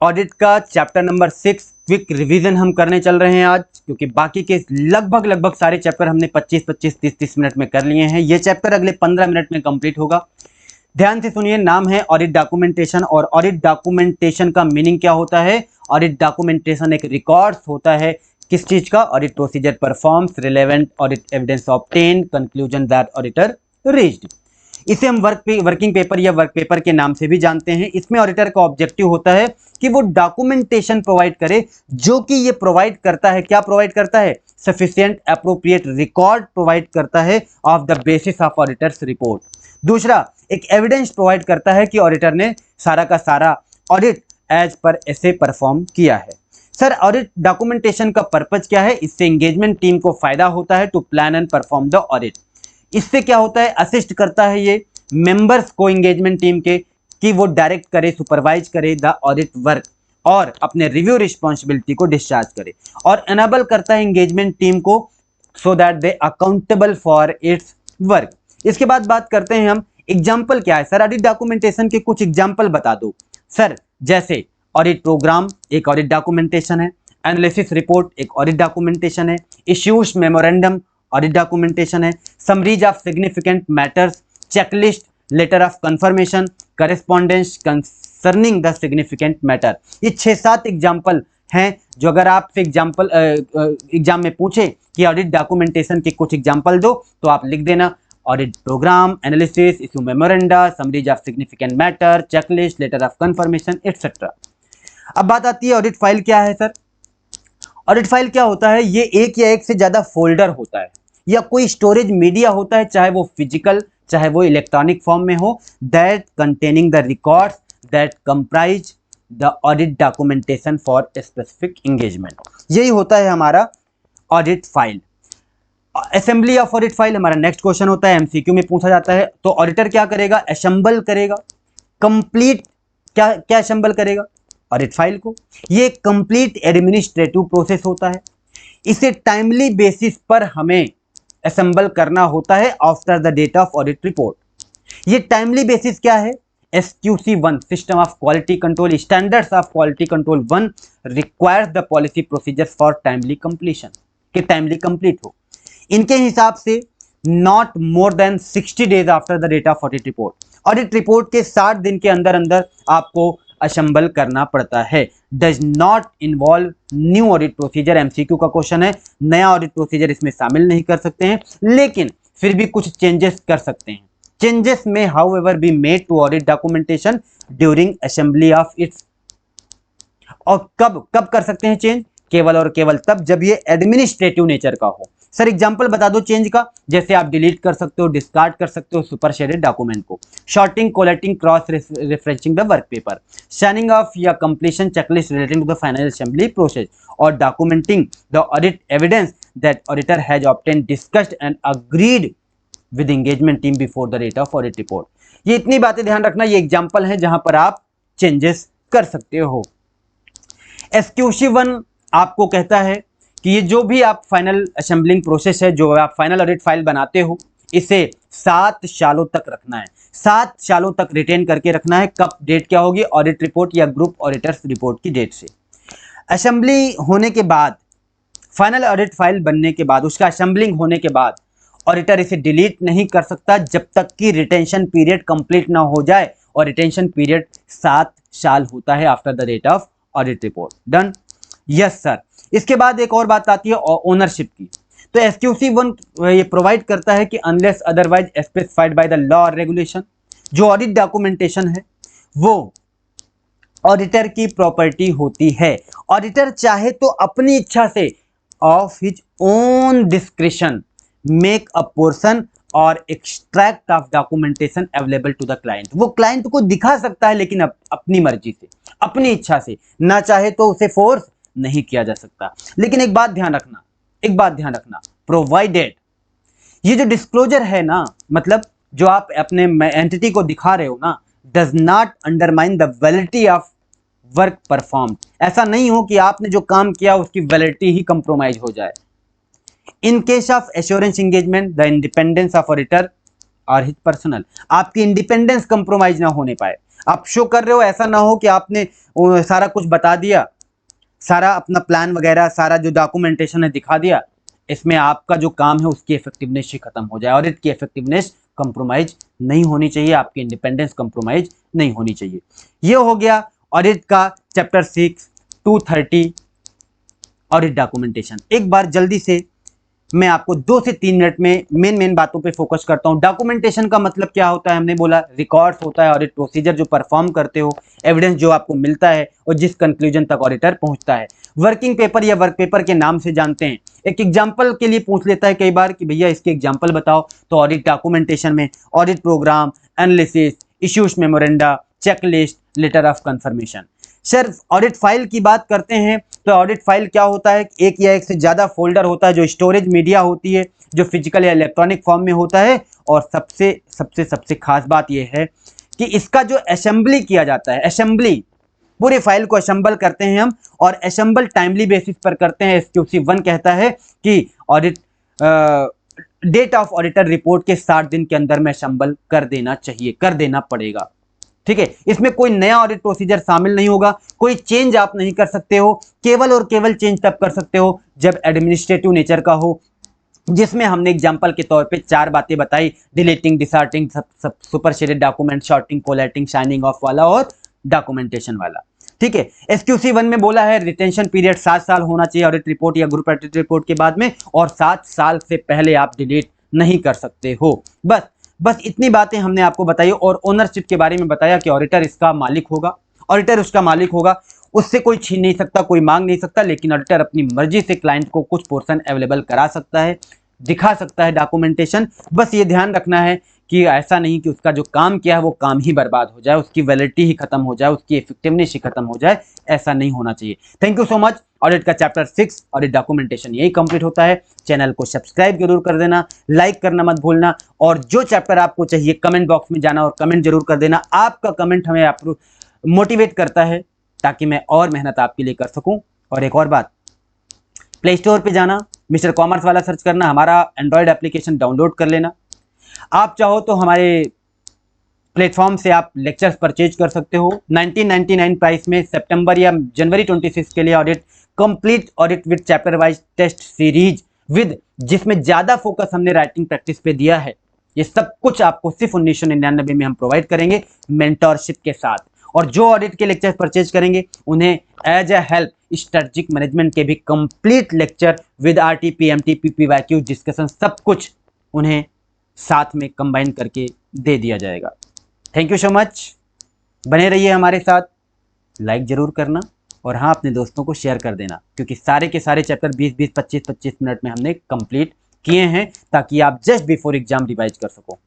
Audit का chapter number 6 quick revision हम करने चल रहे हैं आज, क्योंकि बाकी के लगभग सारे चैप्टर हमने 25-25, 30-30 मिनट में कर लिए हैं। ये चैप्टर अगले 15 मिनट में कंप्लीट होगा। ध्यान से सुनिए, नाम है ऑडिट डॉक्यूमेंटेशन। और ऑडिट डॉक्यूमेंटेशन का मीनिंग क्या होता है? ऑडिट डॉक्यूमेंटेशन एक रिकॉर्ड्स होता है किस चीज का? Audit procedure performs, relevant audit evidence obtain, conclusion that auditor reached. इसे हम वर्किंग पेपर या वर्क पेपर के नाम से भी जानते हैं। इसमें ऑडिटर का ऑब्जेक्टिव होता है कि वो डॉक्यूमेंटेशन प्रोवाइड करे, जो कि ये प्रोवाइड करता है, क्या प्रोवाइड करता है? सफिशिएंट एप्रोप्रिएट रिकॉर्ड प्रोवाइड करता है of the basis of auditors report. दूसरा, एक एविडेंस प्रोवाइड करता है कि ऑडिटर ने सारा का सारा ऑडिट एज पर ऐसे परफॉर्म किया है। सर, ऑडिट डॉक्यूमेंटेशन का पर्पज क्या है? इससे एंगेजमेंट टीम को फायदा होता है to plan and perform the audit. इससे क्या होता है? असिस्ट करता है ये मेंबर्स को एंगेजमेंट टीम के कि वो डायरेक्ट करे, सुपरवाइज करे द ऑडिट वर्क और अपने रिव्यू रिस्पॉन्सिबिलिटी को डिस्चार्ज करे। और एनेबल करता है एंगेजमेंट टीम को so that they accountable for its work. इसके बाद बात करते हैं हम, एग्जाम्पल क्या है? सर, ऑडिट डॉक्यूमेंटेशन के कुछ एग्जाम्पल बता दो। सर, जैसे ऑडिट प्रोग्राम एक ऑडिट डॉक्यूमेंटेशन है, एनालिसिस रिपोर्ट एक ऑडिट डॉक्यूमेंटेशन है, इश्यूज मेमोरेंडम ऑडिट डॉक्यूमेंटेशन है, summaries of significant matters, checklist, letter of confirmation, correspondence concerning the significant matter. ये 6-7 एग्जाम्पल हैं जो अगर आपसे एग्जाम में पूछे कि ऑडिट डॉक्यूमेंटेशन के कुछ एग्जाम्पल दो, तो आप लिख देना audit program, analysis, issue memoranda, summaries of significant matter, checklist, letter of confirmation etcetera. अब बात आती है ऑडिट फाइल क्या है? सर, ऑडिट फाइल क्या होता है? ये एक या एक से ज्यादा फोल्डर होता है या कोई स्टोरेज मीडिया होता है, चाहे वो फिजिकल चाहे वो इलेक्ट्रॉनिक फॉर्म में हो, that containing the records that comprise the audit documentation for specific engagement. यही होता है हमारा audit file. Assembly of audit file हमारा नेक्स्ट क्वेश्चन होता है, एमसीक्यू में पूछा जाता है। तो ऑडिटर क्या करेगा? असेंबल करेगा, कंप्लीट क्या असेंबल करेगा? ऑडिट फाइल को। ये कंप्लीट एडमिनिस्ट्रेटिव प्रोसेस होता है। इसे टाइमली बेसिस पर हमें असेंबल करना होता है after the date of audit report. ये टाइमली बेसिस क्या है? SQC1 system of quality control, standards of quality control 1 requires the policy procedures for timely completion, कि टाइमली कंप्लीट हो। इनके हिसाब से not more than 60 days after the date of audit report. Audit report के 60 दिन के अंदर अंदर आपको असेंबल करना पड़ता है। Does not involve new audit procedure, MCQ का क्वेश्चन है। नया ऑडिट प्रोसीजर इसमें शामिल नहीं कर सकते हैं, लेकिन फिर भी कुछ चेंजेस कर सकते हैं। चेंजेस में however be made to audit documentation during assembly of its. और कब कब कर सकते हैं चेंज? केवल और केवल तब जब ये एडमिनिस्ट्रेटिव नेचर का हो। सर, एग्जांपल बता दो चेंज का। जैसे आप डिलीट कर सकते हो, डिस्कार्ड कर सकते हो सुपरशेडेड डॉक्यूमेंट को, sorting, collating, cross referencing the work paper, signing off या completion checklist relating to the final assembly process, और documenting the audit evidence that auditor has obtained, discussed and agreed with engagement team before the date of audit report. ये इतनी बातें ध्यान रखना, ये example है जहां पर आप चेंजेस कर सकते हो। SQC1 आपको कहता है कि ये जो भी आप फाइनल असेंबलिंग प्रोसेस है, जो आप फाइनल ऑडिट फाइल बनाते हो, इसे 7 सालों तक रखना है। 7 सालों तक रिटेन करके रखना है। कब डेट क्या होगी? ऑडिट रिपोर्ट या ग्रुप ऑडिटर्स रिपोर्ट की डेट से। असेंबली होने के बाद, फाइनल ऑडिट फाइल बनने के बाद, उसका असेंबलिंग होने के बाद ऑडिटर इसे डिलीट नहीं कर सकता जब तक कि रिटेंशन पीरियड कंप्लीट ना हो जाए, और रिटेंशन पीरियड 7 साल होता है after the date of audit report. Done? Yes sir. इसके बाद एक और बात आती है ओनरशिप की। तो SQC1 ये प्रोवाइड करता है कि unless otherwise specified by the law और रेगुलेशन, जो ऑडिट डॉक्यूमेंटेशन है वो ऑडिटर की प्रॉपर्टी होती है। ऑडिटर चाहे तो अपनी इच्छा से of his own discretion make a portion or extract of documentation available to the client. वो क्लाइंट को दिखा सकता है, लेकिन अपनी मर्जी से, अपनी इच्छा से, ना चाहे तो उसे फोर्स नहीं किया जा सकता। लेकिन एक बात ध्यान रखना, प्रोवाइडेड ये जो डिस्क्लोजर है ना, मतलब जो आप अपने एंटिटी को दिखा रहे हो ना, does not undermine the validity of work perform. ऐसा नहीं हो कि आपने जो काम किया उसकी वैलिडिटी ही कंप्रोमाइज हो जाए। In case of assurance engagement, the independence of auditor और हिज पर्सनल, आपकी इंडिपेंडेंस कंप्रोमाइज ना होने पाए। आप शो कर रहे हो, ऐसा ना हो कि आपने सारा कुछ बता दिया, सारा अपना प्लान वगैरह सारा जो डॉक्यूमेंटेशन है दिखा दिया, इसमें आपका जो काम है उसकी इफेक्टिवनेस ही खत्म हो जाए। ऑडिट की इफेक्टिवनेस कंप्रोमाइज नहीं होनी चाहिए, आपकी इंडिपेंडेंस कंप्रोमाइज नहीं होनी चाहिए। ये हो गया ऑडिट का चैप्टर 6 230 ऑडिट डॉक्यूमेंटेशन। एक बार जल्दी से मैं आपको 2 से 3 मिनट में मेन बातों पे फोकस करता हूं। डॉक्यूमेंटेशन का मतलब क्या होता है, हमने बोला रिकॉर्ड्स होता है, ऑडिट प्रोसीजर जो परफॉर्म करते हो, एविडेंस जो आपको मिलता है और जिस कंक्लूजन तक ऑडिटर पहुंचता है। वर्किंग पेपर या वर्क पेपर के नाम से जानते हैं। एक एग्जांपल के लिए पूछ लेता है कई बार कि भैया इसके एग्जांपल बताओ, तो ऑडिट डॉक्यूमेंटेशन में audit program, analysis, issues memoranda, checklist, letter of confirmation. Sir audit file की बात करते हैं तो ऑडिट फाइल क्या होता है, एक या एक से ज्यादा फोल्डर होता है जो स्टोरेज मीडिया होती है, जो फिजिकल या इलेक्ट्रॉनिक फॉर्म में होता है। और सबसे सबसे सबसे खास बात यह है कि इसका जो असेंबली किया जाता है, असेंबली पूरे फाइल को असेंबल करते हैं हम, और असेंबल टाइमली बेसिस पर करते हैं। SQC 1 कहता है कि audit date of auditor report के 60 दिन के अंदर में असेंबल कर देना चाहिए, कर देना पड़ेगा। ठीक है, इसमें कोई नया ऑडिट प्रोसीजर शामिल नहीं होगा, कोई चेंज आप नहीं कर सकते हो। केवल और केवल चेंज तब कर सकते हो जब एडमिनिस्ट्रेटिव नेचर का हो, जिसमें हमने एग्जांपल के तौर पे 4 बातें बताई, डिलीटिंग, डिसॉर्टिंग, superseded document, sorting, collating, signing off वाला और डॉक्यूमेंटेशन वाला। ठीक है, SQC 1 में बोला है रिटेंशन पीरियड 7 साल होना चाहिए ऑडिट रिपोर्ट या ग्रुप ऑडिट रिपोर्ट के बाद में, और 7 साल से पहले आप डिलीट नहीं कर सकते हो। बस इतनी बातें हमने आपको बताई, और ओनरशिप के बारे में बताया कि ऑडिटर इसका मालिक होगा, ऑडिटर उसका मालिक होगा, उससे कोई छीन नहीं सकता, कोई मांग नहीं सकता, लेकिन ऑडिटर अपनी मर्जी से क्लाइंट को कुछ पोर्शन अवेलेबल करा सकता है, दिखा सकता है डॉक्यूमेंटेशन। बस ये ध्यान रखना है कि ऐसा नहीं कि उसका जो काम किया है वो काम ही बर्बाद हो जाए, उसकी वैलिडिटी ही खत्म हो जाए, उसकी इफेक्टिवनेस ही खत्म हो जाए, ऐसा नहीं होना चाहिए। Thank you so much. Audit का चैप्टर 6 ऑडिट डॉक्यूमेंटेशन यही कंप्लीट होता है। चैनल को सब्सक्राइब जरूर कर देना, लाइक करना मत भूलना, और जो चैप्टर आपको चाहिए कमेंट बॉक्स में जाना और कमेंट जरूर कर देना। आपका कमेंट हमें मोटिवेट करता है ताकि मैं और मेहनत आपके लिए कर सकूं। और एक और बात, प्ले स्टोर पे जाना, मिस्टर कॉमर्स वाला सर्च करना, हमारा एंड्रॉयड एप्लीकेशन डाउनलोड कर लेना। आप चाहो तो हमारे प्लेटफॉर्म से आप लेक्चर्स परचेज कर सकते हो 1999 प्राइस में। सितंबर या जनवरी 26 के लिए audit complete audit with chapter wise test series with, जिसमें ज्यादा फोकस हमने राइटिंग प्रैक्टिस पे दिया है। ये सब कुछ आपको सिर्फ 1999 में हम प्रोवाइड करेंगे मेंटरशिप के साथ। और जो ऑडिट के लेक्चर परचेज करेंगे उन्हें as a help strategic management के भी complete lecture with RT, PMT, PPYQ discussion, सब कुछ उन्हें साथ में कंबाइन करके दे दिया जाएगा। Thank you so much. बने रहिए हमारे साथ, लाइक जरूर करना, और हाँ अपने दोस्तों को शेयर कर देना, क्योंकि सारे के सारे चैप्टर 20-20, 25-25 मिनट में हमने कंप्लीट किए हैं ताकि आप जस्ट बिफोर एग्जाम रिवाइज कर सको।